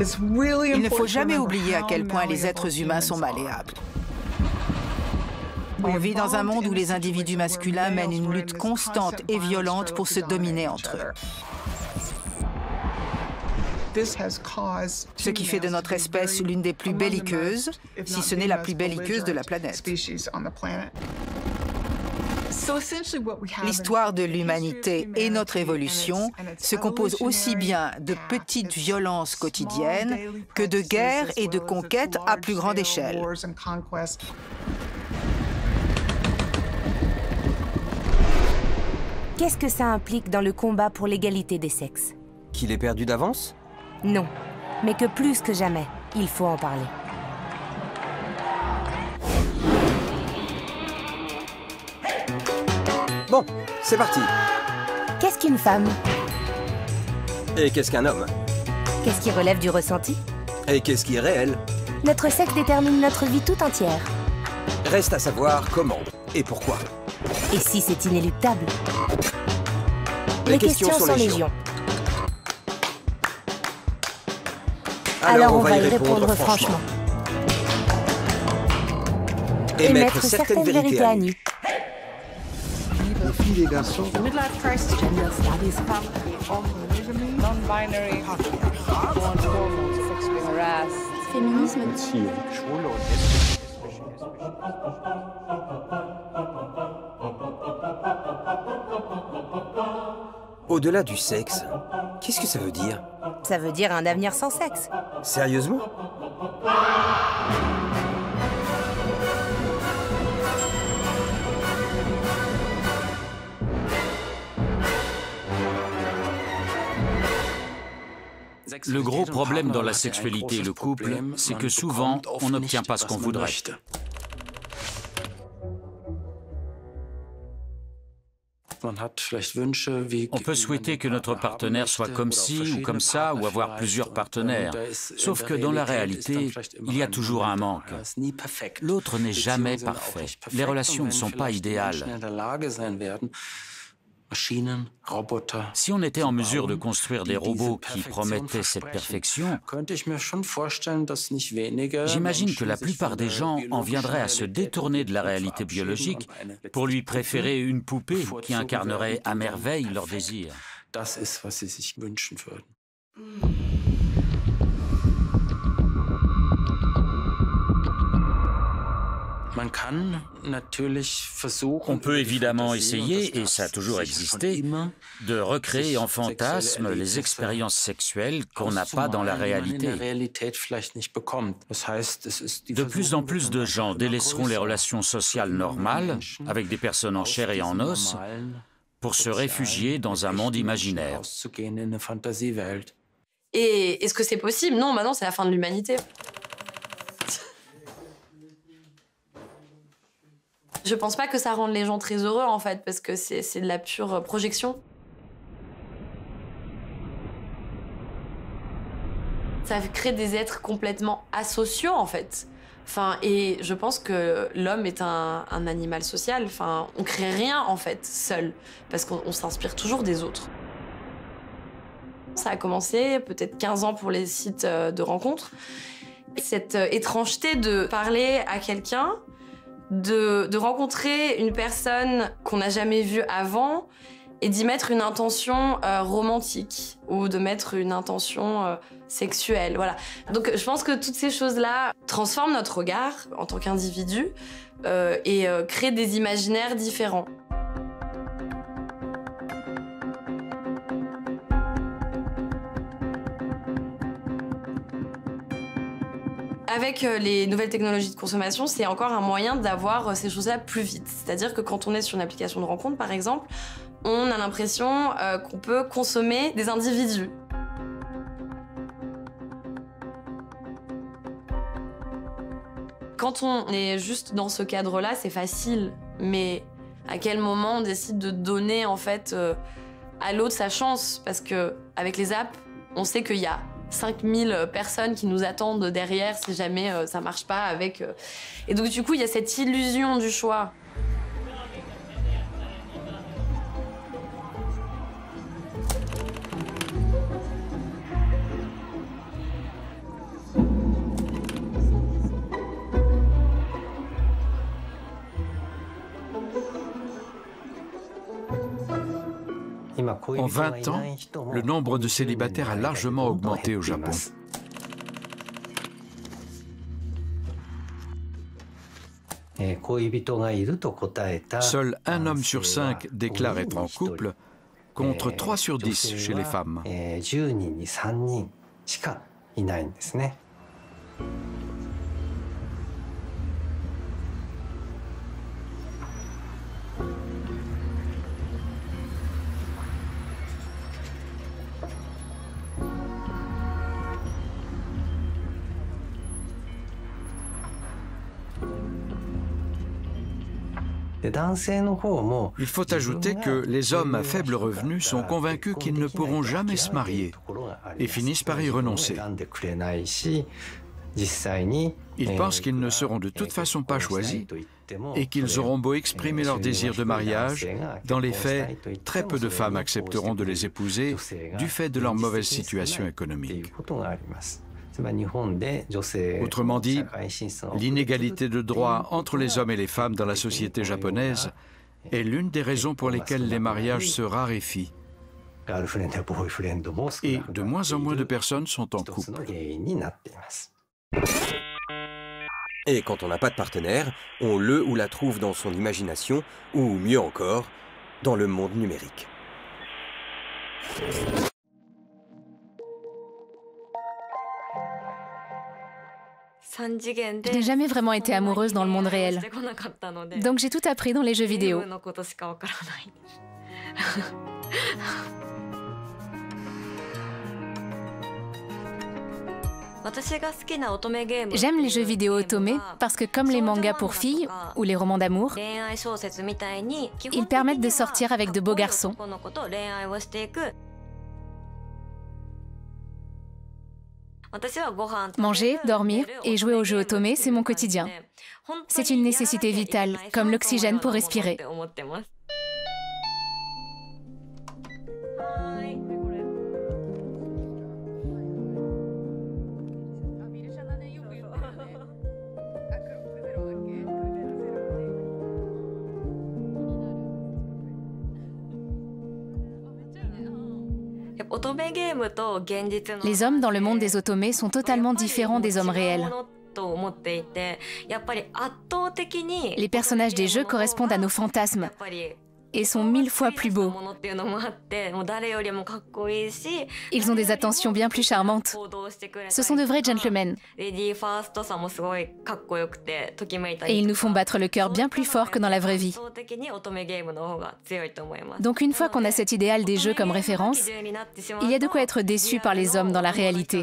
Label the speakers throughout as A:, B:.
A: Il ne faut jamais oublier à quel point les êtres humains sont malléables. On vit dans un monde où les individus masculins mènent une lutte constante et violente pour se dominer entre eux. Ce qui fait de notre espèce l'une des plus belliqueuses, si ce n'est la plus belliqueuse de la planète. L'histoire de l'humanité et notre évolution se compose aussi bien de petites violences quotidiennes que de guerres et de conquêtes à plus grande échelle.
B: Qu'est-ce que ça implique dans le combat pour l'égalité des sexes?
C: Qu'il est perdu d'avance?
B: Non, mais que plus que jamais, il faut en parler.
C: Bon, c'est parti.
B: Qu'est-ce qu'une femme?
C: Et qu'est-ce qu'un homme?
B: Qu'est-ce qui relève du ressenti?
C: Et qu'est-ce qui est réel?
B: Notre sexe détermine notre vie tout entière.
C: Reste à savoir comment et pourquoi.
B: Et si c'est inéluctable?
C: Les questions sont légion.
B: Alors on va y répondre franchement. Et mettre certaines vérités à nu.
D: Les filles et les garçons.
E: Féminisme.
C: Au-delà du sexe, qu'est-ce que ça veut dire?
B: Ça veut dire un avenir sans sexe.
C: Sérieusement?
F: Le gros problème dans la sexualité et le couple, c'est que souvent, on n'obtient pas ce qu'on voudrait. On peut souhaiter que notre partenaire soit comme ci ou comme ça, ou avoir plusieurs partenaires. Sauf que dans la réalité, il y a toujours un manque. L'autre n'est jamais parfait. Les relations ne sont pas idéales. Si on était en mesure de construire des robots qui promettaient cette perfection, j'imagine que la plupart des gens en viendraient à se détourner de la réalité biologique pour lui préférer une poupée qui incarnerait à merveille leurs désirs. On peut évidemment essayer, et ça a toujours existé, de recréer en fantasme les expériences sexuelles qu'on n'a pas dans la réalité. De plus en plus de gens délaisseront les relations sociales normales, avec des personnes en chair et en os, pour se réfugier dans un monde imaginaire.
E: Et est-ce que c'est possible? Non, maintenant c'est la fin de l'humanité. Je pense pas que ça rende les gens très heureux, en fait, parce que c'est de la pure projection. Ça crée des êtres complètement asociaux, en fait. Enfin, et je pense que l'homme est un animal social. Enfin, on crée rien, en fait, seul, parce qu'on s'inspire toujours des autres. Ça a commencé peut-être 15 ans pour les sites de rencontres. Cette étrangeté de parler à quelqu'un, de rencontrer une personne qu'on n'a jamais vue avant et d'y mettre une intention romantique ou de mettre une intention sexuelle, voilà. Donc je pense que toutes ces choses-là transforment notre regard en tant qu'individu et créent des imaginaires différents. Avec les nouvelles technologies de consommation, c'est encore un moyen d'avoir ces choses-là plus vite. C'est-à-dire que quand on est sur une application de rencontre, par exemple, on a l'impression qu'on peut consommer des individus. Quand on est juste dans ce cadre-là, c'est facile. Mais à quel moment on décide de donner, en fait, à l'autre sa chance? Parce qu'avec les apps, on sait qu'il y a 5000 personnes qui nous attendent derrière si jamais ça marche pas avec... Et donc du coup, il y a cette illusion du choix.
G: En 20 ans, le nombre de célibataires a largement augmenté au Japon. Seul un homme sur 5 déclare être en couple, contre 3 sur 10 chez les femmes. Il faut ajouter que les hommes à faible revenu sont convaincus qu'ils ne pourront jamais se marier et finissent par y renoncer. Ils pensent qu'ils ne seront de toute façon pas choisis et qu'ils auront beau exprimer leur désir de mariage, dans les faits, très peu de femmes accepteront de les épouser du fait de leur mauvaise situation économique. Autrement dit, l'inégalité de droits entre les hommes et les femmes dans la société japonaise est l'une des raisons pour lesquelles les mariages se raréfient. Et de moins en moins de personnes sont en couple.
C: Et quand on n'a pas de partenaire, on le ou la trouve dans son imagination, ou mieux encore, dans le monde numérique.
B: Je n'ai jamais vraiment été amoureuse dans le monde réel. Donc j'ai tout appris dans les jeux vidéo. J'aime les jeux vidéo Otome parce que comme les mangas pour filles ou les romans d'amour, ils permettent de sortir avec de beaux garçons. Manger, dormir et jouer aux jeux Otome, c'est mon quotidien. C'est une nécessité vitale, comme l'oxygène pour respirer. Les hommes dans le monde des Otome sont totalement différents des hommes réels. Les personnages des jeux correspondent à nos fantasmes et sont 1000 fois plus beaux. Ils ont des attentions bien plus charmantes. Ce sont de vrais gentlemen. Et ils nous font battre le cœur bien plus fort que dans la vraie vie. Donc une fois qu'on a cet idéal des jeux comme référence, il y a de quoi être déçu par les hommes dans la réalité.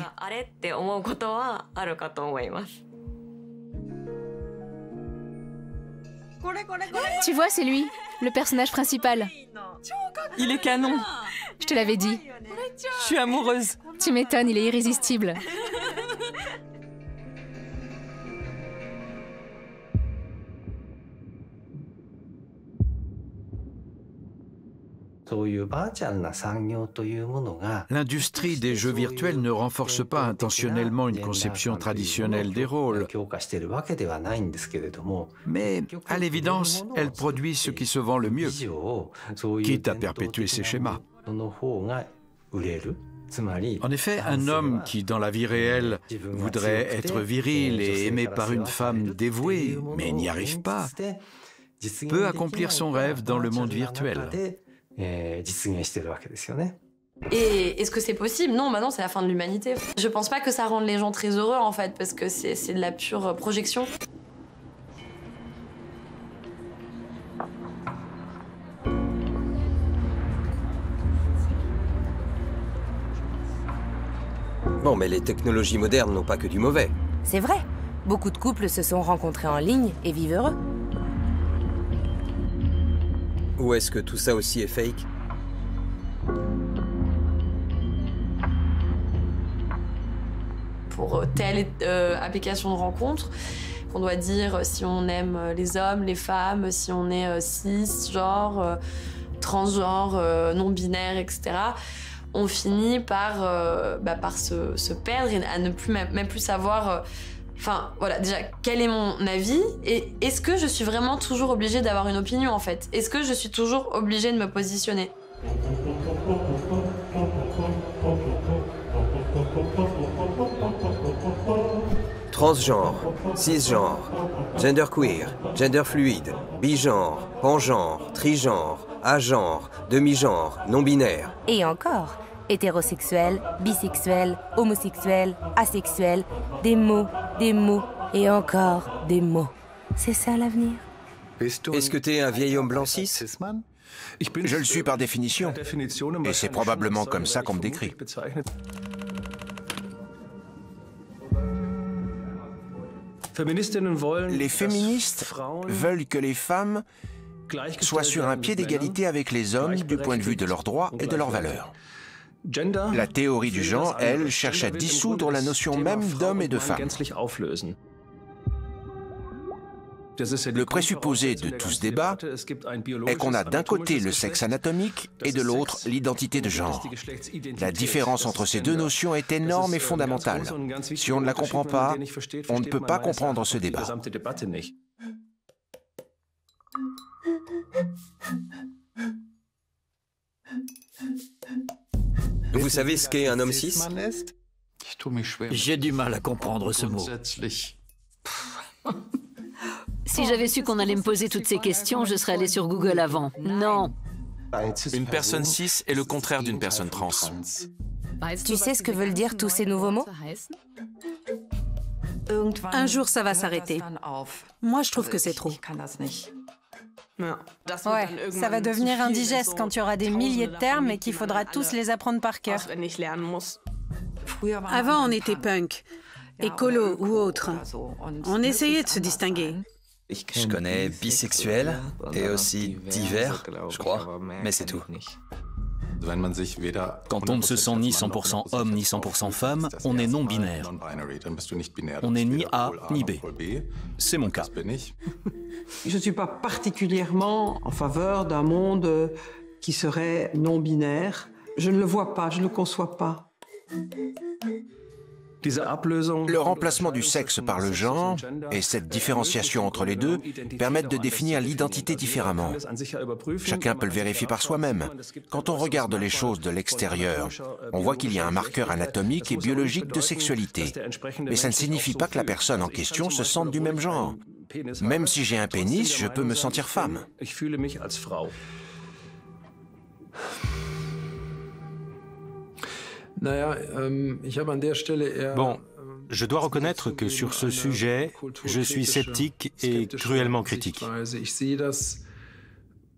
B: Tu vois, c'est lui, le personnage principal.
H: Il est canon.
B: Je te l'avais dit.
H: Je suis amoureuse.
B: Tu m'étonnes, il est irrésistible.
G: L'industrie des jeux virtuels ne renforce pas intentionnellement une conception traditionnelle des rôles. Mais, à l'évidence, elle produit ce qui se vend le mieux, quitte à perpétuer ces schémas. En effet, un homme qui, dans la vie réelle, voudrait être viril et aimé par une femme dévouée, mais n'y arrive pas, peut accomplir son rêve dans le monde virtuel.
E: Et est-ce que c'est possible? Non, maintenant c'est la fin de l'humanité. Je pense pas que ça rende les gens très heureux en fait, parce que c'est de la pure projection.
C: Bon, mais les technologies modernes n'ont pas que du mauvais.
I: C'est vrai. Beaucoup de couples se sont rencontrés en ligne et vivent heureux.
C: Ou est-ce que tout ça aussi est fake?
E: Pour telle application de rencontre, on doit dire si on aime les hommes, les femmes, si on est cisgenre, transgenre, non-binaire, etc. On finit par se perdre et à ne plus même plus savoir... Enfin, voilà, déjà, quel est mon avis? Et est-ce que je suis vraiment toujours obligée d'avoir une opinion, en fait? Est-ce que je suis toujours obligée de me positionner?
C: transgenre, cisgenre, genderqueer, genderfluide, bigenre, pangenre, trigenre, agenre, demi-genre, non-binaire.
I: Et encore, hétérosexuel, bisexuel, homosexuel, asexuel, des mots et encore des mots. C'est ça l'avenir?
C: Est-ce que t'es un vieil homme blanc cis?
J: Je le suis par définition. Et c'est probablement comme ça qu'on me décrit. Les féministes veulent que les femmes soient sur un pied d'égalité avec les hommes du point de vue de leurs droits et de leurs valeurs. La théorie du genre, elle, cherche à dissoudre la notion même d'homme et de femme. Le présupposé de tout ce débat est qu'on a d'un côté le sexe anatomique et de l'autre l'identité de genre. La différence entre ces deux notions est énorme et fondamentale. Si on ne la comprend pas, on ne peut pas comprendre ce débat.
C: Vous savez ce qu'est un homme cis?
K: J'ai du mal à comprendre ce mot.
L: Si j'avais su qu'on allait me poser toutes ces questions, je serais allée sur Google avant. Non.
M: Une personne cis est le contraire d'une personne trans.
I: Tu sais ce que veulent dire tous ces nouveaux mots?
N: Un jour, ça va s'arrêter. Moi, je trouve que c'est trop.
O: Ouais, ça va devenir indigeste quand il y aura des milliers de termes et qu'il faudra tous les apprendre par cœur.
N: Avant, on était punk, écolo ou autre. On essayait de se distinguer.
P: Je connais bisexuel et aussi divers, je crois, mais c'est tout.
K: Quand on ne se sent ni 100% homme ni 100% femme, on est non-binaire. On n'est ni A ni B. C'est mon cas.
Q: Je ne suis pas particulièrement en faveur d'un monde qui serait non-binaire. Je ne le vois pas, je ne le conçois pas.
J: Le remplacement du sexe par le genre et cette différenciation entre les deux permettent de définir l'identité différemment. Chacun peut le vérifier par soi-même. Quand on regarde les choses de l'extérieur, on voit qu'il y a un marqueur anatomique et biologique de sexualité. Mais ça ne signifie pas que la personne en question se sente du même genre. Même si j'ai un pénis, je peux me sentir femme.
R: Bon, je dois reconnaître que sur ce sujet, je suis sceptique et cruellement critique.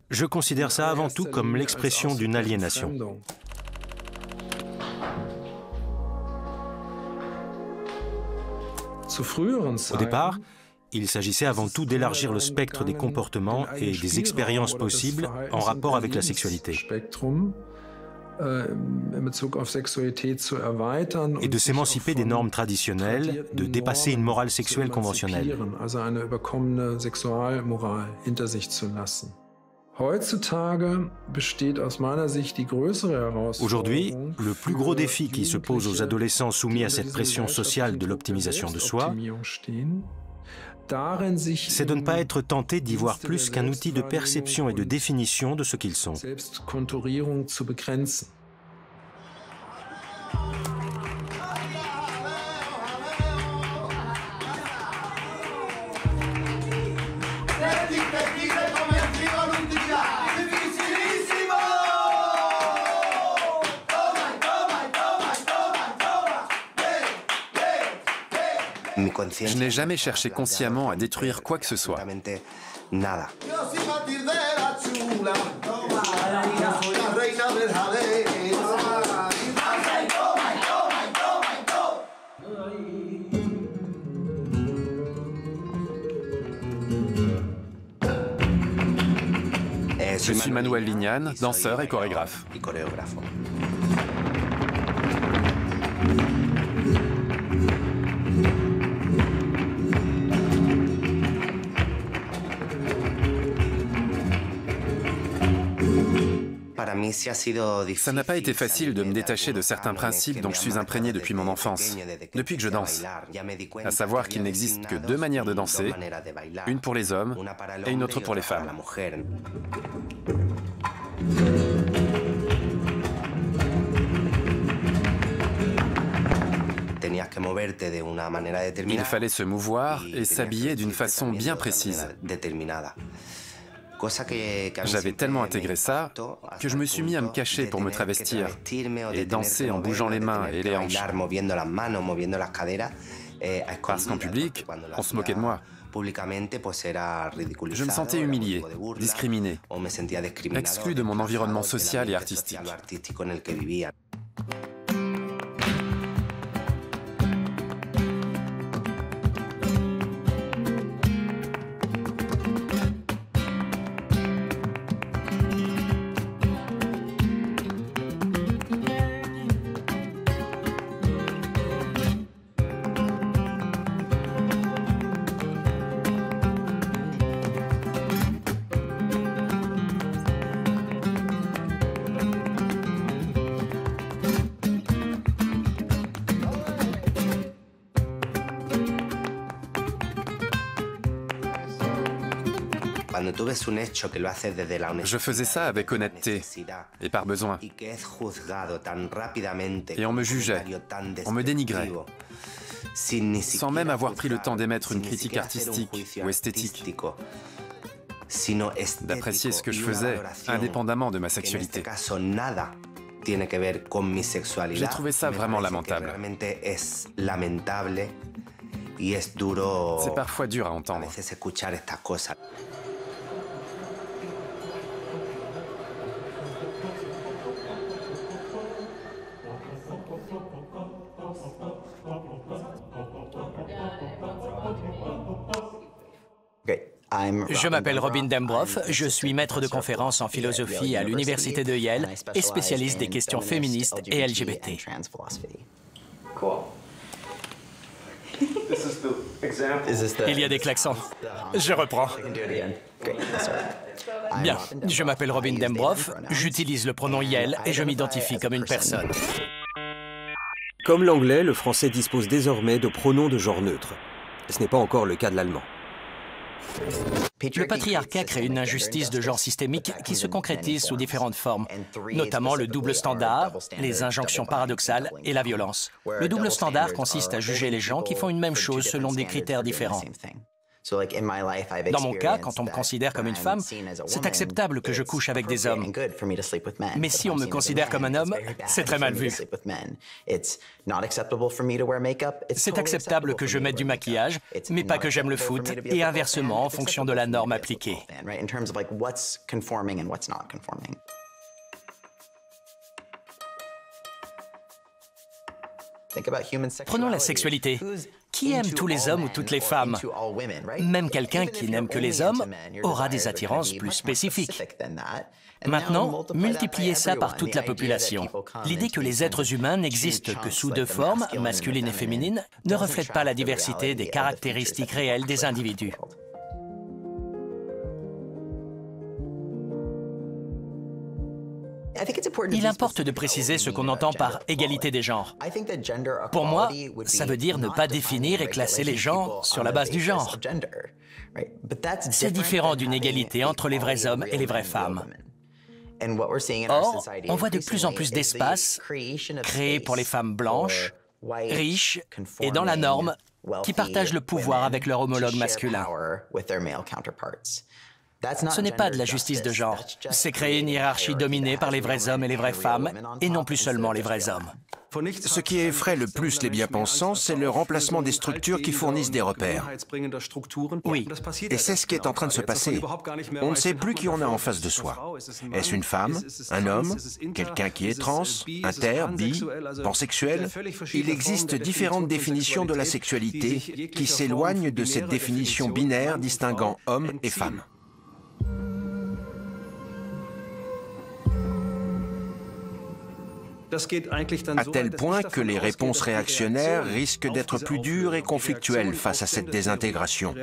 R: Je considère ça avant tout comme l'expression d'une aliénation. Au départ, il s'agissait avant tout d'élargir le spectre des comportements et des expériences possibles en rapport avec la sexualité. Et de s'émanciper des normes traditionnelles, de dépasser une morale sexuelle conventionnelle. Aujourd'hui, le plus gros défi qui se pose aux adolescents soumis à cette pression sociale de l'optimisation de soi, c'est de ne pas être tenté d'y voir plus qu'un outil de perception et de définition de ce qu'ils sont.
M: Je n'ai jamais cherché consciemment à détruire quoi que ce soit. Je suis Manuel Lignane, danseur et chorégraphe. Ça n'a pas été facile de me détacher de certains principes dont je suis imprégné depuis mon enfance, depuis que je danse. À savoir qu'il n'existe que deux manières de danser, une pour les hommes et une autre pour les femmes. Il fallait se mouvoir et s'habiller d'une façon bien précise. J'avais tellement intégré ça que je me suis mis à me cacher pour me travestir et danser en bougeant les mains et les hanches. Parce qu'en public, on se moquait de moi. Je me sentais humilié, discriminé, exclu de mon environnement social et artistique. Je faisais ça avec honnêteté et par besoin. Et on me jugeait, on me dénigrait, sans même avoir pris le temps d'émettre une critique artistique ou esthétique, d'apprécier ce que je faisais indépendamment de ma sexualité. J'ai trouvé ça vraiment lamentable. C'est parfois dur à entendre.
S: Je m'appelle Robin Dembroff, je suis maître de conférences en philosophie à l'université de Yale et spécialiste des questions féministes et LGBT. Il y a des klaxons. Je reprends. Bien, je m'appelle Robin Dembroff, j'utilise le pronom Yale et je m'identifie comme une personne.
C: Comme l'anglais, le français dispose désormais de pronoms de genre neutre. Ce n'est pas encore le cas de l'allemand.
S: Le patriarcat crée une injustice de genre systémique qui se concrétise sous différentes formes, notamment le double standard, les injonctions paradoxales et la violence. Le double standard consiste à juger les gens qui font une même chose selon des critères différents. Dans mon cas, quand on me considère comme une femme, c'est acceptable que je couche avec des hommes. Mais si on me considère comme un homme, c'est très mal vu. C'est acceptable que je mette du maquillage, mais pas que j'aime le foot, et inversement en fonction de la norme appliquée. Prenons la sexualité. Qui aime tous les hommes ou toutes les femmes? Même quelqu'un qui n'aime que les hommes aura des attirances plus spécifiques. Maintenant, multipliez ça par toute la population. L'idée que les êtres humains n'existent que sous deux formes, masculine et féminine, ne reflète pas la diversité des caractéristiques réelles des individus. Il importe de préciser ce qu'on entend par égalité des genres. Pour moi, ça veut dire ne pas définir et classer les gens sur la base du genre. C'est différent d'une égalité entre les vrais hommes et les vraies femmes. Or, on voit de plus en plus d'espaces créés pour les femmes blanches, riches et dans la norme, qui partagent le pouvoir avec leur homologue masculin. Ce n'est pas de la justice de genre, c'est créer une hiérarchie dominée par les vrais hommes et les vraies femmes, et non plus seulement les vrais hommes.
J: Ce qui effraie le plus les bien-pensants, c'est le remplacement des structures qui fournissent des repères.
S: Oui.
J: Et c'est ce qui est en train de se passer. On ne sait plus qui on a en face de soi. Est-ce une femme, un homme, quelqu'un qui est trans, inter, bi, pansexuel? Il existe différentes définitions de la sexualité qui s'éloignent de cette définition binaire distinguant hommes et femmes. À tel point que les réponses réactionnaires risquent d'être plus dures et conflictuelles face à cette désintégration,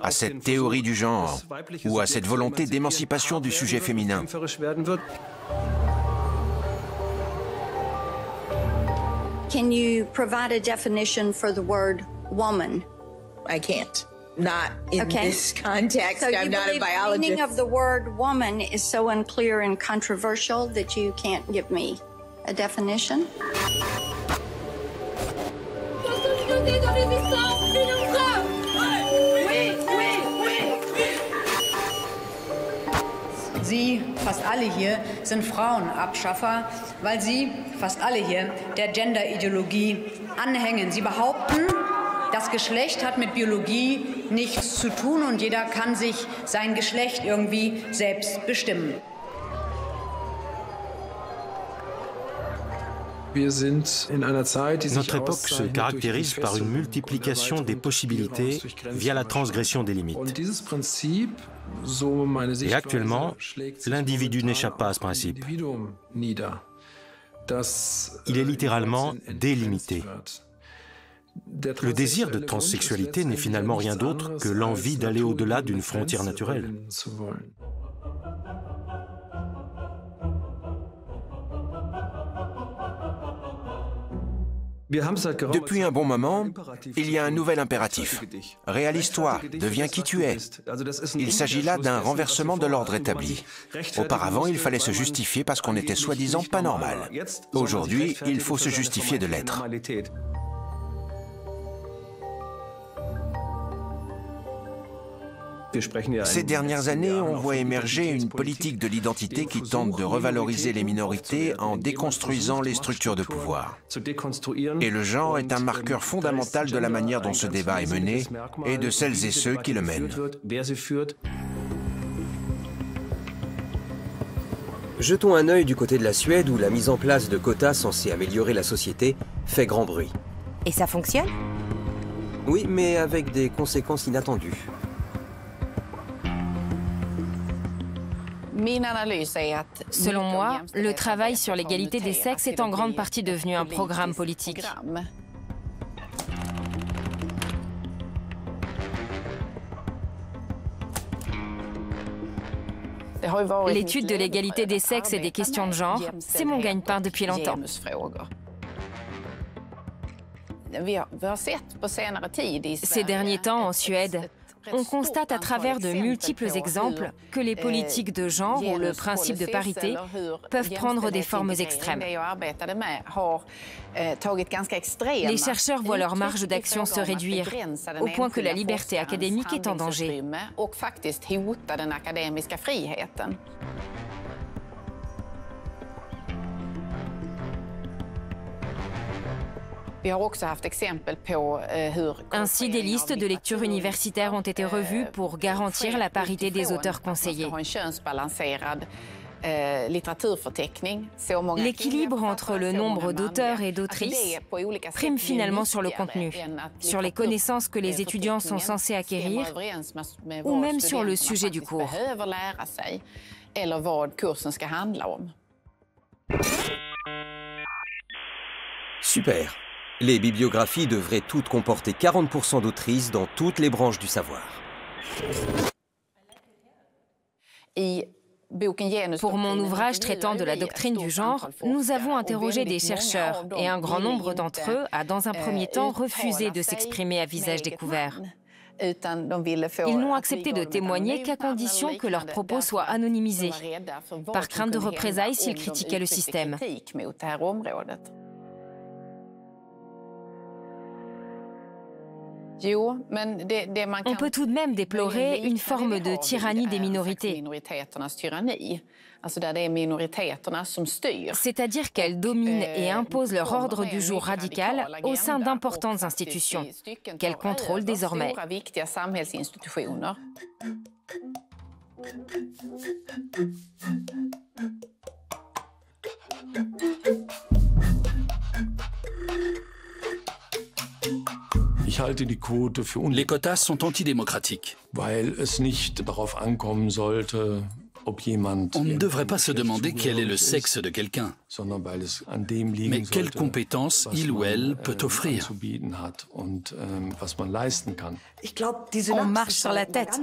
J: à cette théorie du genre ou à cette volonté d'émancipation du sujet féminin.
T: Can you provide a definition for the word woman?
U: I can't. Not in this context. I'm not a biologist. The meaning of
T: the word woman is so unclear and controversial that you can't give me a definition?
A: résistance qui nous frappe.
V: Oui, oui, oui. Sie, fast alle hier, sind Frauenabschaffer, weil sie, fast alle hier, der Gender-Ideologie anhängen. Sie behaupten, das Geschlecht hat mit Biologie nichts zu tun und jeder kann sich sein Geschlecht irgendwie selbst bestimmen.
R: Notre époque se caractérise par une multiplication des possibilités via la transgression des limites. Et actuellement, l'individu n'échappe pas à ce principe. Il est littéralement délimité. Le désir de transsexualité n'est finalement rien d'autre que l'envie d'aller au-delà d'une frontière naturelle.
J: Depuis un bon moment, il y a un nouvel impératif. Réalise-toi, deviens qui tu es. Il s'agit là d'un renversement de l'ordre établi. Auparavant, il fallait se justifier parce qu'on était soi-disant pas normal. Aujourd'hui, il faut se justifier de l'être. Ces dernières années, on voit émerger une politique de l'identité qui tente de revaloriser les minorités en déconstruisant les structures de pouvoir. Et le genre est un marqueur fondamental de la manière dont ce débat est mené et de celles et ceux qui le mènent.
C: Jetons un œil du côté de la Suède où la mise en place de quotas censés améliorer la société fait grand bruit.
I: Et ça fonctionne?
C: Oui, mais avec des conséquences inattendues.
B: Selon moi, le travail sur l'égalité des sexes est en grande partie devenu un programme politique. L'étude de l'égalité des sexes et des questions de genre, c'est mon gagne-pain depuis longtemps. Ces derniers temps, en Suède, on constate à travers de multiples exemples que les politiques de genre ou le principe de parité peuvent prendre des formes extrêmes. Les chercheurs voient leur marge d'action se réduire, au point que la liberté académique est en danger. Ainsi, des listes de lecture universitaires ont été revues pour garantir la parité des auteurs conseillés. L'équilibre entre le nombre d'auteurs et d'autrices prime finalement sur le contenu, sur les connaissances que les étudiants sont censés acquérir, ou même sur le sujet du cours.
C: Super! Les bibliographies devraient toutes comporter 40% d'autrices dans toutes les branches du savoir.
B: Pour mon ouvrage traitant de la doctrine du genre, nous avons interrogé des chercheurs et un grand nombre d'entre eux a dans un premier temps refusé de s'exprimer à visage découvert. Ils n'ont accepté de témoigner qu'à condition que leurs propos soient anonymisés, par crainte de représailles s'ils critiquaient le système. On peut tout de même déplorer une forme de tyrannie des minorités. C'est-à-dire qu'elles dominent et imposent leur ordre du jour radical au sein d'importantes institutions, qu'elles contrôlent désormais.
F: Les quotas sont antidémocratiques. On ne devrait pas se demander quel est le sexe de quelqu'un, mais quelles compétences il ou elle peut offrir.
O: On marche sur la tête.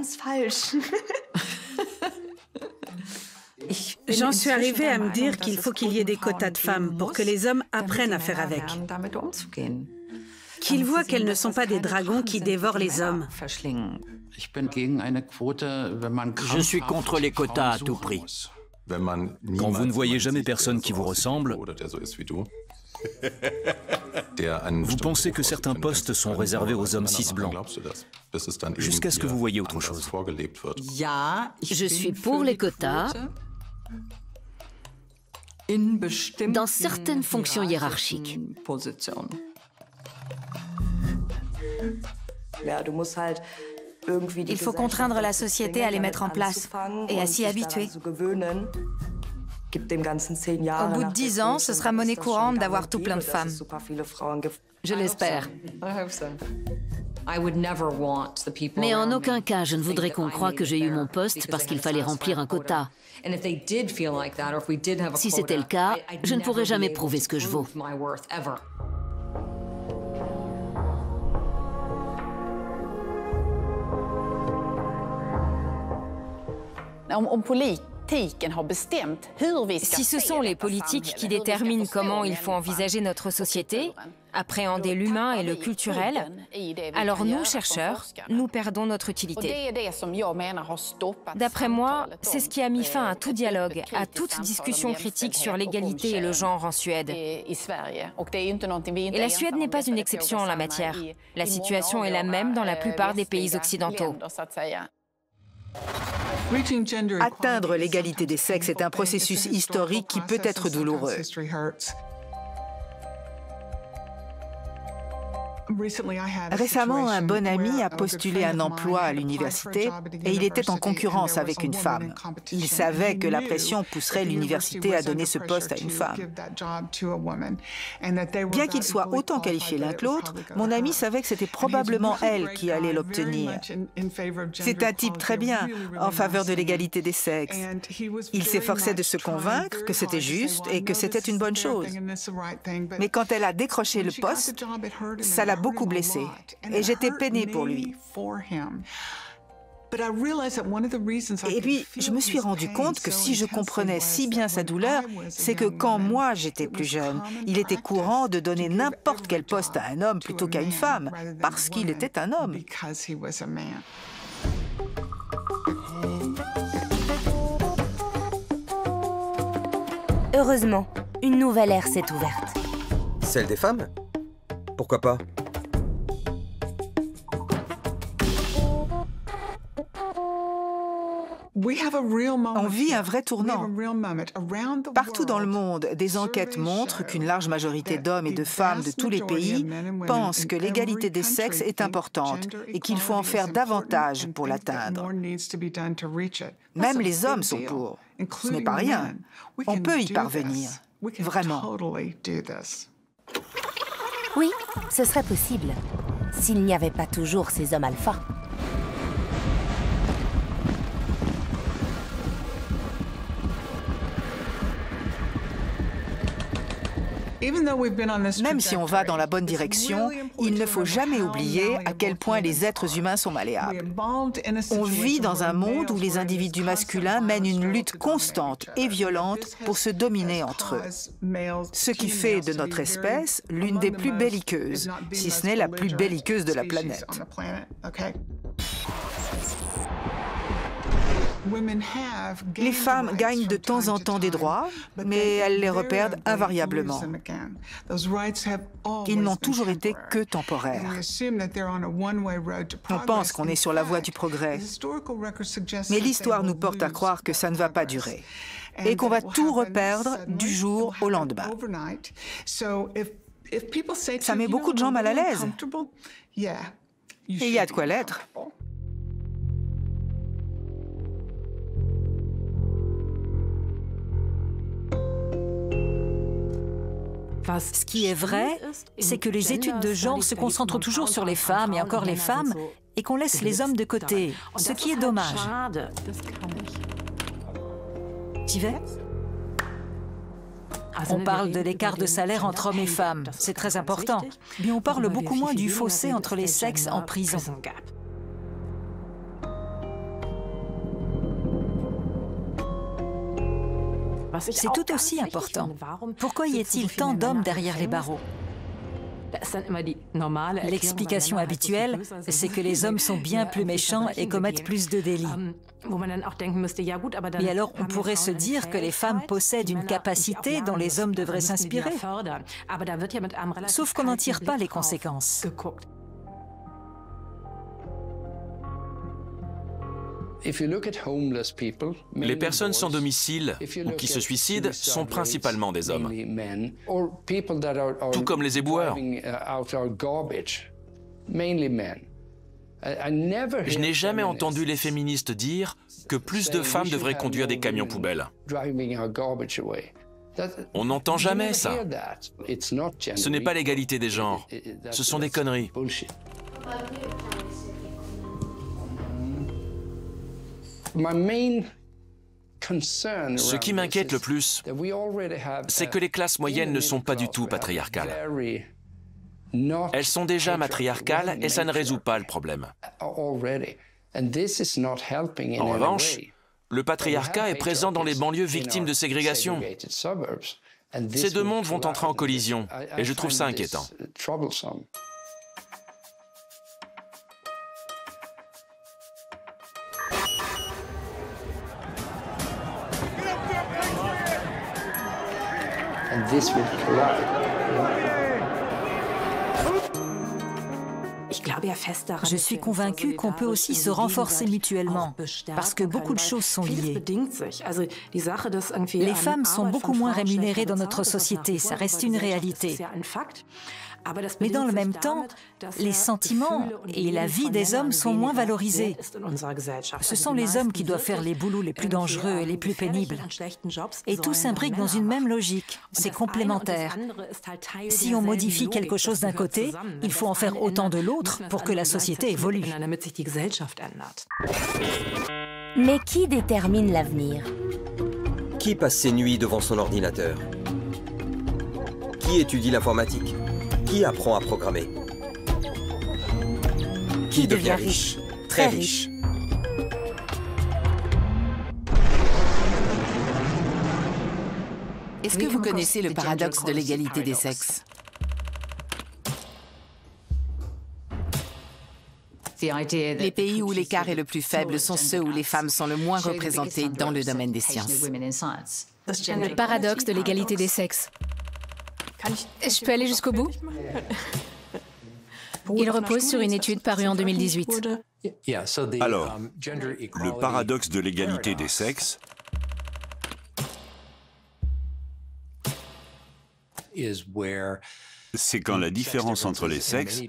O: J'en suis arrivée à me dire qu'il faut qu'il y ait des quotas de femmes pour que les hommes apprennent à faire avec. Qu'ils voient qu'elles ne sont pas des dragons qui dévorent les hommes.
W: Je suis contre les quotas à tout prix.
K: Quand vous ne voyez jamais personne qui vous ressemble, Vous pensez que certains postes sont réservés aux hommes cis blancs, jusqu'à ce que vous voyez autre chose.
L: Je suis pour les quotas dans certaines fonctions hiérarchiques.
B: Il faut contraindre la société à les mettre en place et à s'y habituer. Au bout de 10 ans, ce sera monnaie courante d'avoir tout plein de femmes.
L: Je l'espère. Mais en aucun cas, je ne voudrais qu'on croie que j'ai eu mon poste parce qu'il fallait remplir un quota. Si c'était le cas, je ne pourrais jamais prouver ce que je vaux.
B: Si ce sont les politiques qui déterminent comment il faut envisager notre société, appréhender l'humain et le culturel, alors nous, chercheurs, nous perdons notre utilité. D'après moi, c'est ce qui a mis fin à tout dialogue, à toute discussion critique sur l'égalité et le genre en Suède. Et la Suède n'est pas une exception en la matière. La situation est la même dans la plupart des pays occidentaux.
D: Atteindre l'égalité des sexes est un processus historique qui peut être douloureux. Récemment, un bon ami a postulé un emploi à l'université et il était en concurrence avec une femme. Il savait que la pression pousserait l'université à donner ce poste à une femme. Bien qu'ils soient autant qualifiés l'un que l'autre, mon ami savait que c'était probablement elle qui allait l'obtenir. C'est un type très bien, en faveur de l'égalité des sexes. Il s'efforçait de se convaincre que c'était juste et que c'était une bonne chose. Mais quand elle a décroché le poste, ça l'a beaucoup blessé et j'étais peinée pour lui. Et puis, je me suis rendu compte que si je comprenais si bien sa douleur, c'est que quand moi j'étais plus jeune, il était courant de donner n'importe quel poste à un homme plutôt qu'à une femme, parce qu'il était un homme.
I: Heureusement, une nouvelle ère s'est ouverte.
C: Celle des femmes? Pourquoi pas?
D: On vit un vrai tournant. Partout dans le monde, des enquêtes montrent qu'une large majorité d'hommes et de femmes de tous les pays pensent que l'égalité des sexes est importante et qu'il faut en faire davantage pour l'atteindre. Même les hommes sont pour. Ce n'est pas rien. On peut y parvenir. Vraiment.
I: Oui, ce serait possible, s'il n'y avait pas toujours ces hommes alpha.
D: Même si on va dans la bonne direction, il ne faut jamais oublier à quel point les êtres humains sont malléables. On vit dans un monde où les individus masculins mènent une lutte constante et violente pour se dominer entre eux. Ce qui fait de notre espèce l'une des plus belliqueuses, si ce n'est la plus belliqueuse de la planète. Les femmes gagnent de temps en temps des droits, mais elles les reperdent invariablement. Ils n'ont toujours été que temporaires. On pense qu'on est sur la voie du progrès, mais l'histoire nous porte à croire que ça ne va pas durer et qu'on va tout reperdre du jour au lendemain. Ça met beaucoup de gens mal à l'aise. Et il y a de quoi l'être.
G: Ce qui est vrai, c'est que les études de genre se concentrent toujours sur les femmes et encore les femmes, et qu'on laisse les hommes de côté, ce qui est dommage. Tu veux? On parle de l'écart de salaire entre hommes et femmes, c'est très important, mais on parle beaucoup moins du fossé entre les sexes en prison. C'est tout aussi important. Pourquoi y a-t-il tant d'hommes derrière les barreaux? L'explication habituelle, c'est que les hommes sont bien plus méchants et commettent plus de délits. Mais alors, on pourrait se dire que les femmes possèdent une capacité dont les hommes devraient s'inspirer. Sauf qu'on n'en tire pas les conséquences.
E: Les personnes sans domicile ou qui se suicident sont principalement des hommes, tout comme les éboueurs. Je n'ai jamais entendu les féministes dire que plus de femmes devraient conduire des camions poubelles. On n'entend jamais ça. Ce n'est pas l'égalité des genres, ce sont des conneries. Ce qui m'inquiète le plus, c'est que les classes moyennes ne sont pas du tout patriarcales. Elles sont déjà matriarcales et ça ne résout pas le problème. En revanche, le patriarcat est présent dans les banlieues victimes de ségrégation. Ces deux mondes vont entrer en collision et je trouve ça inquiétant.
G: Je suis convaincue qu'on peut aussi se renforcer mutuellement, parce que beaucoup de choses sont liées. Les femmes sont beaucoup moins rémunérées dans notre société, ça reste une réalité. Mais dans le même temps, les sentiments et la vie des hommes sont moins valorisés. Ce sont les hommes qui doivent faire les boulots les plus dangereux et les plus pénibles. Et tout s'imbrique dans une même logique, c'est complémentaire. Si on modifie quelque chose d'un côté, il faut en faire autant de l'autre pour que la société évolue.
I: Mais qui détermine l'avenir?
C: Qui passe ses nuits devant son ordinateur? Qui étudie l'informatique? Qui apprend à programmer? Qui devient riche? Très riche.
H: Est-ce que vous connaissez le paradoxe de l'égalité des sexes? Les pays où l'écart est le plus faible sont ceux où les femmes sont le moins représentées dans le domaine des sciences.
A: Le paradoxe de l'égalité des sexes. Je peux aller jusqu'au bout? Il repose sur une étude parue en 2018.
N: Alors, le paradoxe de l'égalité des sexes c'est quand la différence entre les sexes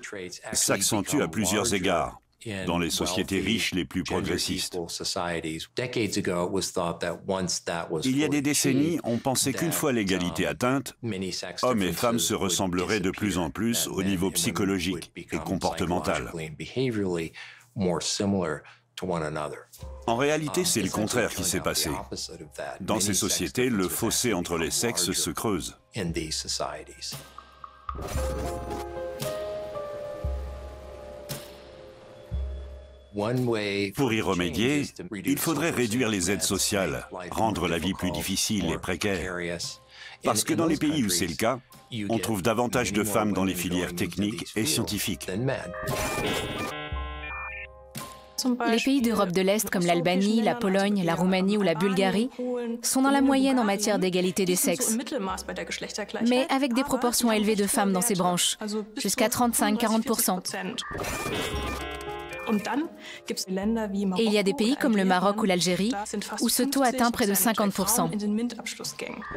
N: s'accentue à plusieurs égards dans les sociétés riches les plus progressistes. Il y a des décennies, on pensait qu'une fois l'égalité atteinte, hommes et femmes se ressembleraient de plus en plus au niveau psychologique et comportemental. En réalité, c'est le contraire qui s'est passé. Dans ces sociétés, le fossé entre les sexes se creuse. Pour y remédier, il faudrait réduire les aides sociales, rendre la vie plus difficile et précaire. Parce que dans les pays où c'est le cas, on trouve davantage de femmes dans les filières techniques et scientifiques.
A: Les pays d'Europe de l'Est comme l'Albanie, la Pologne, la Roumanie ou la Bulgarie sont dans la moyenne en matière d'égalité des sexes, mais avec des proportions élevées de femmes dans ces branches, jusqu'à 35-40%. Et il y a des pays comme le Maroc ou l'Algérie où ce taux atteint près de 50%.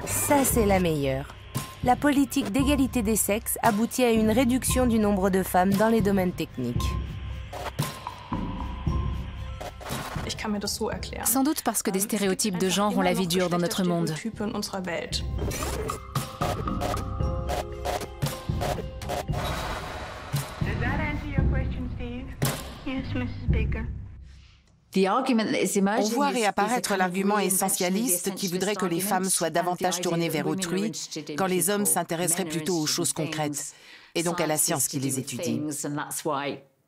I: Ça, c'est la meilleure. La politique d'égalité des sexes aboutit à une réduction du nombre de femmes dans les domaines techniques.
A: Sans doute parce que des stéréotypes de genre ont la vie dure dans notre monde.
H: On voit réapparaître l'argument essentialiste qui voudrait que les femmes soient davantage tournées vers autrui, quand les hommes s'intéresseraient plutôt aux choses concrètes, et donc à la science qui les étudie.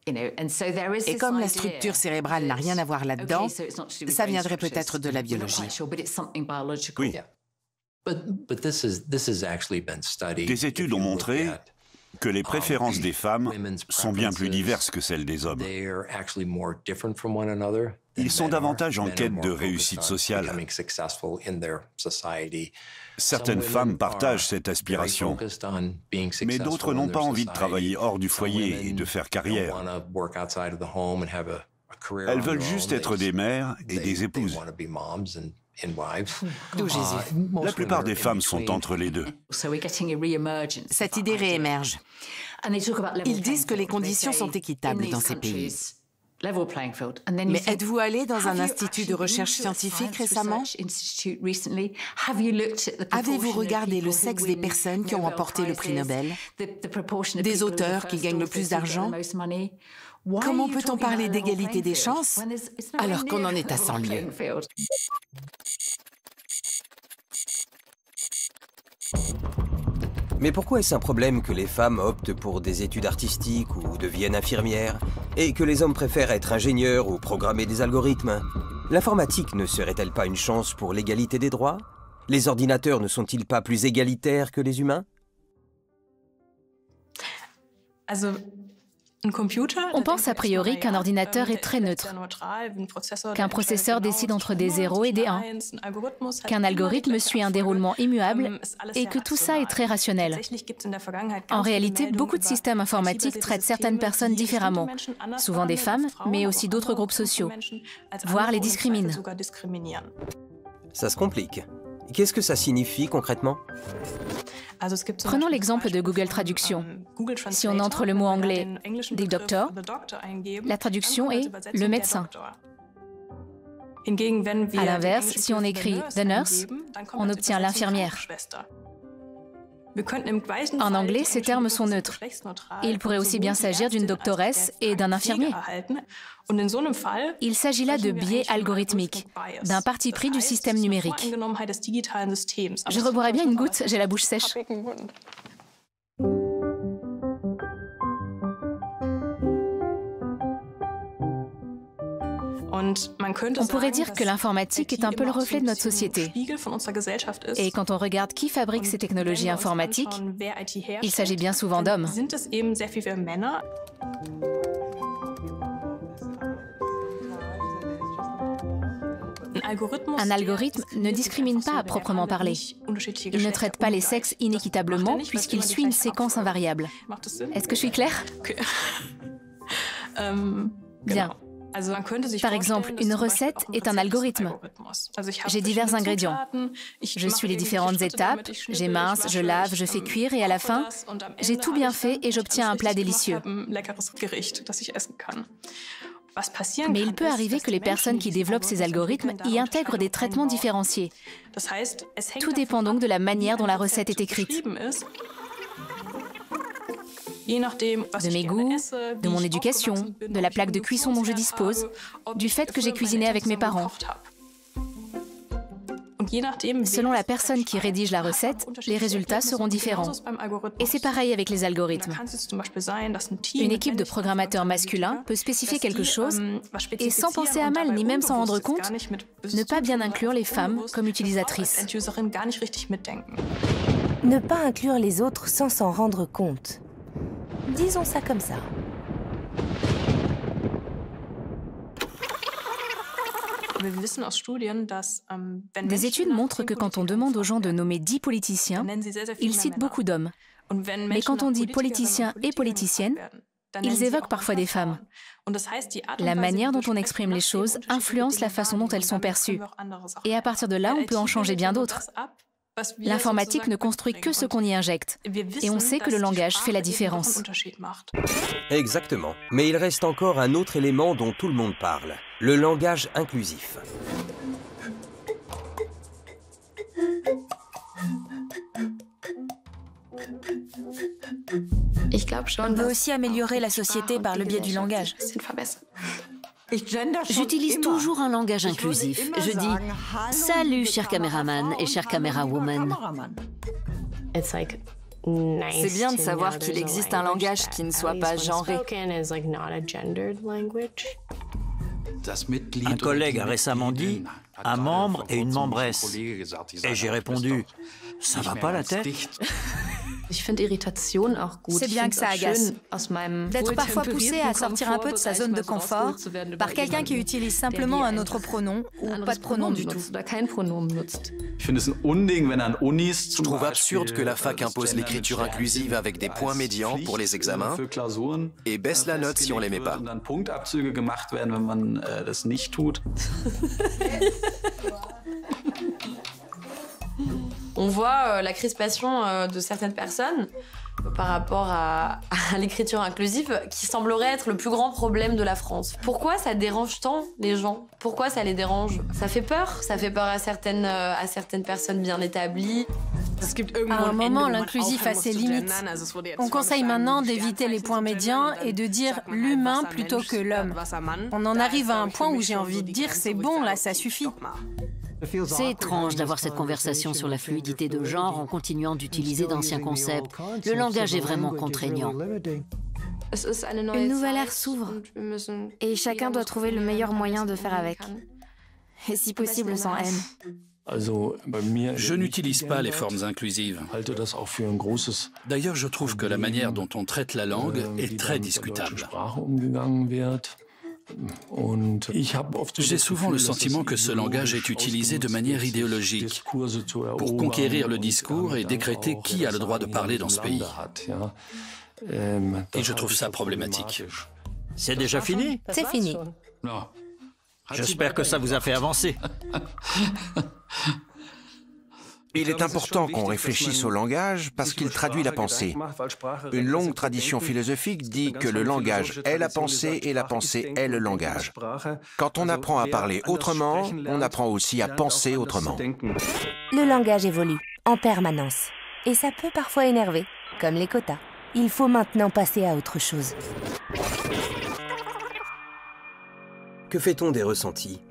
H: Et comme la structure cérébrale n'a rien à voir là-dedans, ça viendrait peut-être de la biologie.
N: Oui. Des études ont montré que les préférences des femmes sont bien plus diverses que celles des hommes. Ils sont davantage en quête de réussite sociale. Certaines femmes partagent cette aspiration, mais d'autres n'ont pas envie de travailler hors du foyer et de faire carrière. Elles veulent juste être des mères et des épouses. La plupart des femmes sont entre les deux.
H: Cette idée réémerge. Ils disent que les conditions sont équitables dans ces pays. Mais êtes-vous allé dans un institut de recherche scientifique récemment? Avez-vous regardé le sexe des personnes qui ont remporté le prix Nobel? Des auteurs qui gagnent le plus d'argent? Comment peut-on parler d'égalité des chances alors qu'on en est à 100 lieues?
C: Mais pourquoi est-ce un problème que les femmes optent pour des études artistiques ou deviennent infirmières, et que les hommes préfèrent être ingénieurs ou programmer des algorithmes? L'informatique ne serait-elle pas une chance pour l'égalité des droits? Les ordinateurs ne sont-ils pas plus égalitaires que les humains?
A: On pense a priori qu'un ordinateur est très neutre, qu'un processeur décide entre des 0 et des 1, qu'un algorithme suit un déroulement immuable et que tout ça est très rationnel. En réalité, beaucoup de systèmes informatiques traitent certaines personnes différemment, souvent des femmes, mais aussi d'autres groupes sociaux, voire les discriminent.
C: Ça se complique. Qu'est-ce que ça signifie concrètement?
A: Prenons l'exemple de Google Traduction. Si on entre le mot anglais « the doctor », la traduction est « le médecin ». À l'inverse, si on écrit « the nurse », on obtient « l'infirmière ». En anglais, ces termes sont neutres. Il pourrait aussi bien s'agir d'une doctoresse et d'un infirmier. Il s'agit là de biais algorithmiques, d'un parti pris du système numérique. Je reboirais bien une goutte, j'ai la bouche sèche. On pourrait dire que l'informatique est un peu le reflet de notre société. Et quand on regarde qui fabrique ces technologies informatiques, il s'agit bien souvent d'hommes. Un algorithme ne discrimine pas à proprement parler. Il ne traite pas les sexes inéquitablement puisqu'il suit une séquence invariable. Est-ce que je suis claire? Bien. Par exemple, une recette est un algorithme. J'ai divers ingrédients. Je suis les différentes étapes, j'émince, je lave, je fais cuire et à la fin, j'ai tout bien fait et j'obtiens un plat délicieux. Mais il peut arriver que les personnes qui développent ces algorithmes y intègrent des traitements différenciés. Tout dépend donc de la manière dont la recette est écrite. De mes goûts, de mon éducation, de la plaque de cuisson dont je dispose, du fait que j'ai cuisiné avec mes parents. Selon la personne qui rédige la recette, les résultats seront différents. Et c'est pareil avec les algorithmes. Une équipe de programmateurs masculins peut spécifier quelque chose et sans penser à mal ni même s'en rendre compte, ne pas bien inclure les femmes comme utilisatrices.
I: Ne pas inclure les autres sans s'en rendre compte. Disons ça comme ça.
A: Des études montrent que quand on demande aux gens de nommer 10 politiciens, ils citent beaucoup d'hommes. Mais quand on dit politiciens et politiciennes, ils évoquent parfois des femmes. La manière dont on exprime les choses influence la façon dont elles sont perçues. Et à partir de là, on peut en changer bien d'autres. L'informatique ne construit que ce qu'on y injecte. Et on sait que le langage fait la différence.
C: Exactement. Mais il reste encore un autre élément dont tout le monde parle. Le langage inclusif.
G: On peut aussi améliorer la société par le biais du langage.
L: J'utilise toujours un langage inclusif. Je dis « Salut, cher caméraman et chère camérawoman ».
M: C'est bien de savoir qu'il existe un langage qui ne soit pas genré.
W: Un collègue a récemment dit « un membre et une membresse ». Et j'ai répondu « ça va pas la tête ?»
A: C'est bien que ça agace. D'être parfois poussé à sortir un peu de sa zone de confort par quelqu'un qui utilise simplement un autre pronom ou pas de pronom du tout.
P: Je trouve absurde que la fac impose l'écriture inclusive avec des points médians pour les examens et baisse la note si on les met pas.
Q: On voit la crispation de certaines personnes par rapport à l'écriture inclusive qui semblerait être le plus grand problème de la France. Pourquoi ça dérange tant les gens? Pourquoi ça les dérange? Ça fait peur à certaines personnes bien établies.
O: À un moment, l'inclusif a ses limites. On conseille maintenant d'éviter les points médians et de dire l'humain plutôt que l'homme. On en arrive à un point où j'ai envie de dire c'est bon, là, ça suffit.
L: C'est étrange d'avoir cette conversation sur la fluidité de genre en continuant d'utiliser d'anciens concepts. Le langage est vraiment contraignant.
B: Une nouvelle ère s'ouvre et chacun doit trouver le meilleur moyen de faire avec. Et si possible sans haine.
K: Je n'utilise pas les formes inclusives. D'ailleurs, je trouve que la manière dont on traite la langue est très discutable. J'ai souvent le sentiment que ce langage est utilisé de manière idéologique pour conquérir le discours et décréter qui a le droit de parler dans ce pays. Et je trouve ça problématique.
W: C'est déjà fini?
B: C'est fini.
W: J'espère que ça vous a fait avancer.
J: Il est important qu'on réfléchisse au langage parce qu'il traduit la pensée. Une longue tradition philosophique dit que le langage est la pensée et la pensée est le langage. Quand on apprend à parler autrement, on apprend aussi à penser autrement.
I: Le langage évolue en permanence et ça peut parfois énerver, comme les quotas. Il faut maintenant passer à autre chose.
C: Que fait-on des ressentis,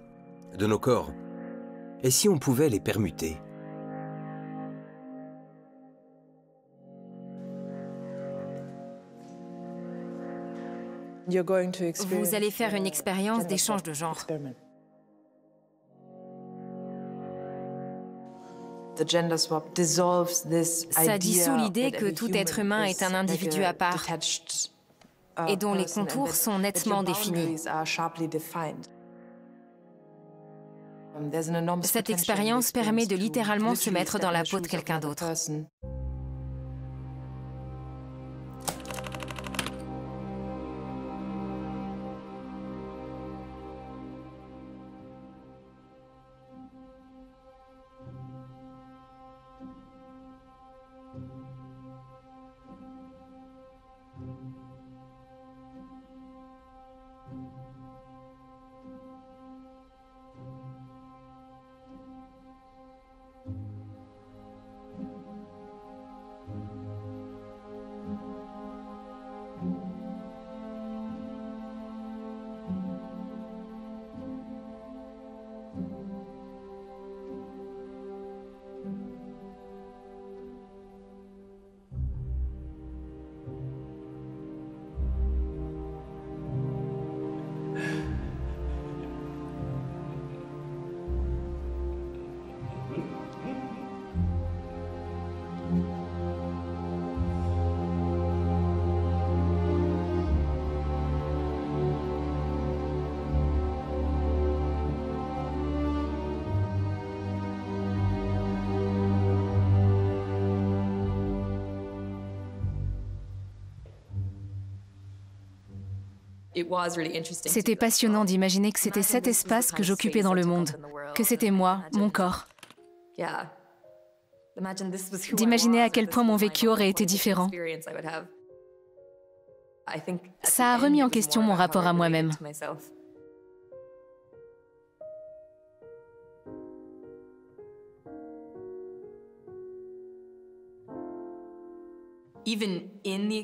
C: de nos corps? Et si on pouvait les permuter?
B: Vous allez faire une expérience d'échange de genre. Ça dissout l'idée que tout être humain est un individu à part et dont les contours sont nettement définis. Cette expérience permet de littéralement se mettre dans la peau de quelqu'un d'autre.
A: C'était passionnant d'imaginer que c'était cet espace que j'occupais dans le monde, que c'était moi, mon corps. D'imaginer à quel point mon vécu aurait été différent. Ça a remis en question mon rapport à moi-même.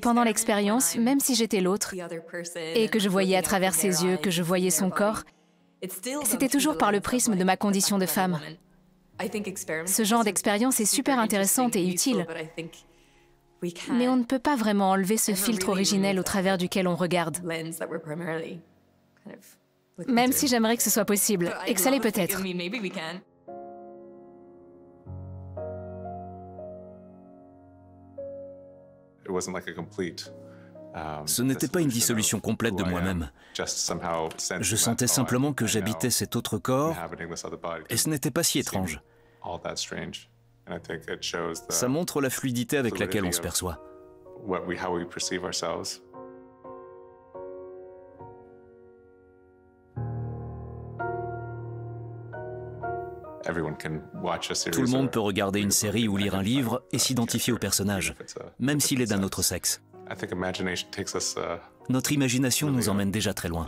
A: Pendant l'expérience, même si j'étais l'autre, et que je voyais à travers ses yeux, que je voyais son corps, c'était toujours par le prisme de ma condition de femme. Ce genre d'expérience est super intéressante et utile, mais on ne peut pas vraiment enlever ce filtre originel au travers duquel on regarde. Même si j'aimerais que ce soit possible, et que ça l'est peut-être.
S: Ce n'était pas une dissolution complète de moi-même. Je sentais simplement que j'habitais cet autre corps, et ce n'était pas si étrange. Ça montre la fluidité avec laquelle on se perçoit. Tout le monde peut regarder une série ou lire un livre et s'identifier au personnage, même s'il est d'un autre sexe. Notre imagination nous emmène déjà très loin.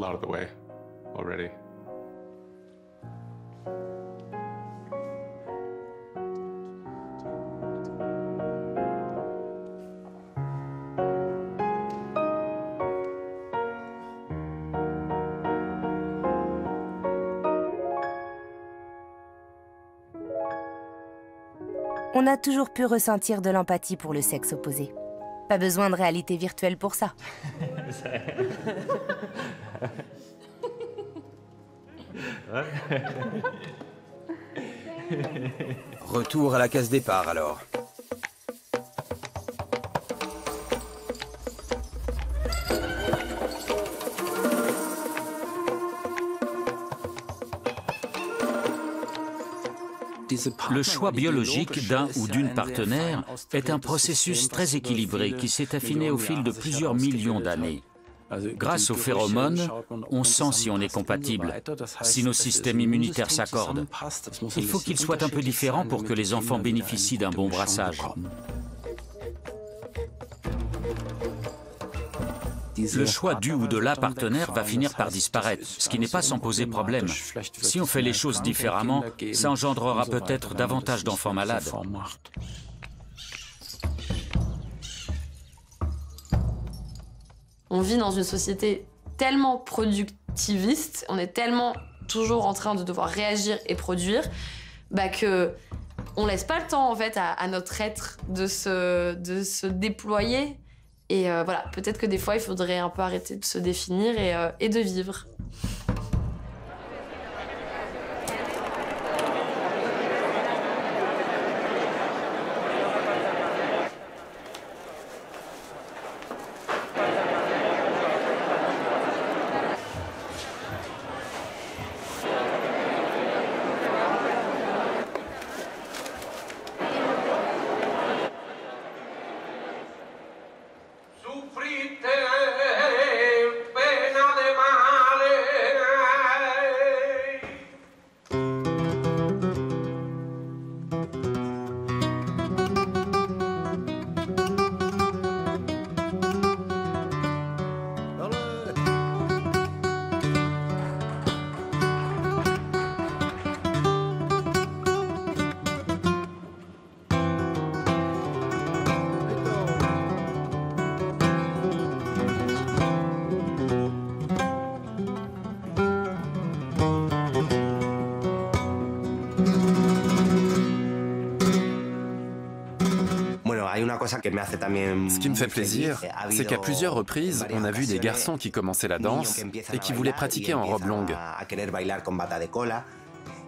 I: On a toujours pu ressentir de l'empathie pour le sexe opposé. Pas besoin de réalité virtuelle pour ça.
C: Retour à la case départ alors.
F: Le choix biologique d'un ou d'une partenaire est un processus très équilibré qui s'est affiné au fil de plusieurs millions d'années. Grâce aux phéromones, on sent si on est compatible, si nos systèmes immunitaires s'accordent. Il faut qu'ils soient un peu différents pour que les enfants bénéficient d'un bon brassage. Le choix du ou de la partenaire va finir par disparaître, ce qui n'est pas sans poser problème. Si on fait les choses différemment, ça engendrera peut-être davantage d'enfants malades.
Q: On vit dans une société tellement productiviste, on est tellement toujours en train de devoir réagir et produire, que on laisse pas le temps en fait à notre être de se déployer. Et voilà, peut-être que des fois, il faudrait un peu arrêter de se définir et de vivre.
T: Ce qui me fait plaisir, c'est qu'à plusieurs reprises, on a vu des garçons qui commençaient la danse et qui voulaient pratiquer en robe longue.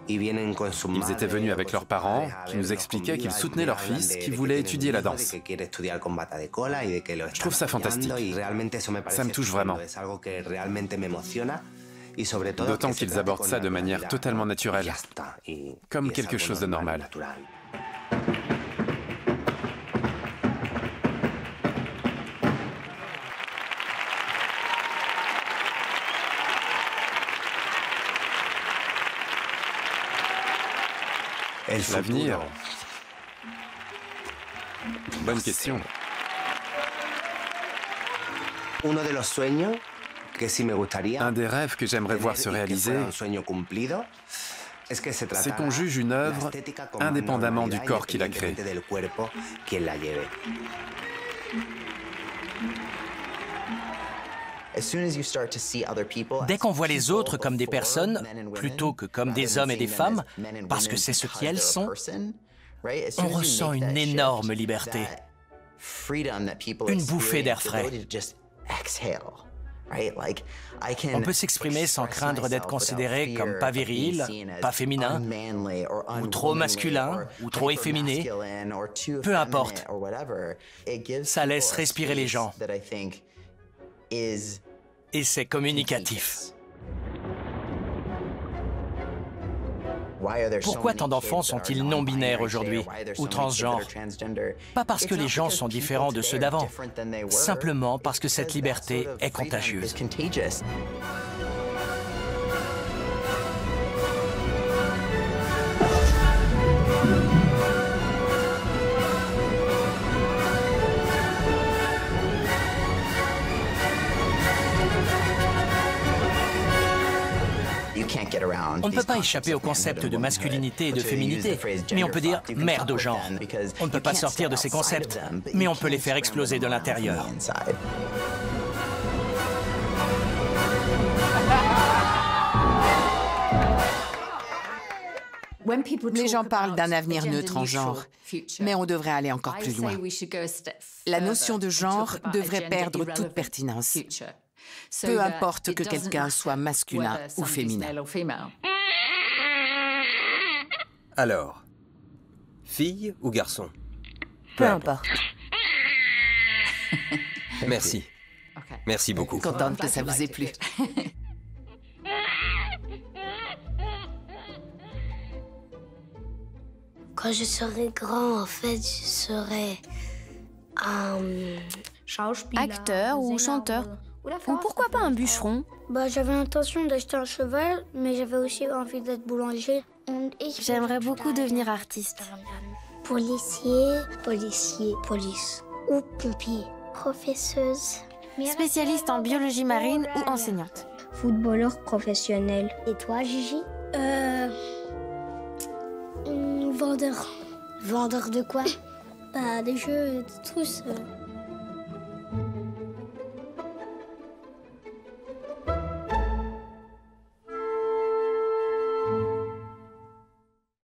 T: Ils étaient venus avec leurs parents, qui nous expliquaient qu'ils soutenaient leur fils, qui voulait étudier la danse. Je trouve ça fantastique. Ça me touche vraiment. D'autant qu'ils abordent ça de manière totalement naturelle, comme quelque chose de normal. L'avenir? Bonne question. Un des rêves que j'aimerais voir se réaliser, c'est qu'on juge une œuvre indépendamment du corps qui l'a créée.
U: Dès qu'on voit les autres comme des personnes, plutôt que comme des hommes et des femmes, parce que c'est ce qu'elles sont, on ressent une énorme liberté, une bouffée d'air frais. On peut s'exprimer sans craindre d'être considéré comme pas viril, pas féminin, ou trop masculin, ou trop efféminé. Peu importe. Ça laisse respirer les gens. Et c'est communicatif. Pourquoi tant d'enfants sont-ils non-binaires aujourd'hui, ou transgenres? Pas parce que les gens sont différents de ceux d'avant, simplement parce que cette liberté est contagieuse. On ne peut pas échapper au concept de masculinité et de féminité, mais on peut dire merde au genre. On ne peut pas sortir de ces concepts, mais on peut les faire exploser de l'intérieur.
H: Les gens parlent d'un avenir neutre en genre, mais on devrait aller encore plus loin. La notion de genre devrait perdre toute pertinence. Peu importe que quelqu'un soit masculin ou féminin.
C: Alors, fille ou garçon?
I: Peu importe.
C: Merci. Merci beaucoup.
H: Contente que ça vous ait plu.
D: Quand je serai grand, en fait, je serai
A: acteur ou chanteur. Ou pourquoi pas un bûcheron?
D: J'avais l'intention d'acheter un cheval, mais j'avais aussi envie d'être boulanger.
I: J'aimerais beaucoup devenir artiste.
D: Policier, police. Ou pompier. Professeuse.
I: Spécialiste en biologie marine ou enseignante.
D: Footballeur professionnel. Et toi, Gigi? Vendeur. Vendeur de quoi? Des jeux, de tous.